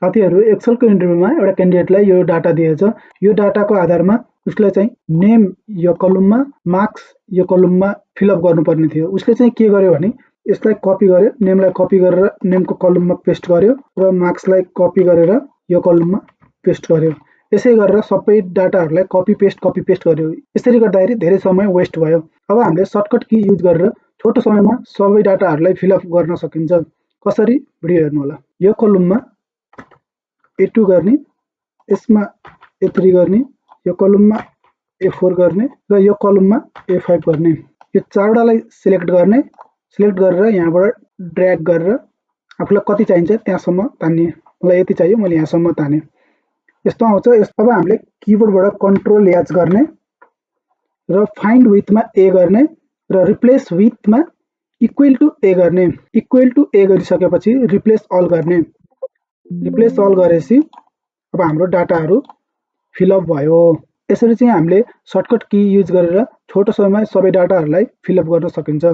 साथीहरु एक्सेलको इन्टरभ्यूमा एउटा क्यान्डिडेटलाई यो डाटा दिएछ। यो डाटाको आधारमा उसले चाहिँ नेम यो कलममा, मार्क्स यो कलममा फिलअप गर्नुपर्ने थियो। उसले चाहिँ के गर्यो भने यसलाई कपी गर्यो, नेमलाई कपी गरेर नेमको कलममा पेस्ट गर्यो र मार्क्सलाई कपी गरेर यो कलममा पेस्ट गर्यो। यसै गरेर सबै डाटाहरूलाई कपी पेस्ट गर्यो। यसरी गर्दाखेरि धेरै समय वेस्ट भयो। अब हामीले सर्टकट की युज गरेर छोटो समयमा सबै डाटाहरूलाई फिलअप गर्न सकिन्छ। कसरी? भिडियो हेर्नु होला। यो कलममा A2 गर्ने, यसमा A3 गर्ने, यो कलममा A4 गर्ने र यो कलममा A5 गर्ने। यो चारवटालाई सिलेक्ट गर्ने, सिलेक्ट गरेर यहाँबाट ड्र्याग गरेर आफूलाई कति चाहिन्छ त्यहाँसम्म तान्ने। मलाई यति चाहियो, मैले यहाँसम्म ताने। यस्तो आउँछ। अब हामीले किबोर्डबाट कन्ट्रोल एच गर्ने र फाइन्ड विथमा ए गर्ने र रिप्लेस विथमा इक्वल टु ए गर्ने। इक्वल टु ए गरिसकेपछि रिप्लेस अल गर्ने। रिप्लेस अल गरेपछि अब हाम्रो डाटाहरू फिलअप भयो। यसरी चाहिँ हामीले सर्टकट की युज गरेर छोटो समयमा सबै डाटाहरूलाई फिलअप गर्न सकिन्छ।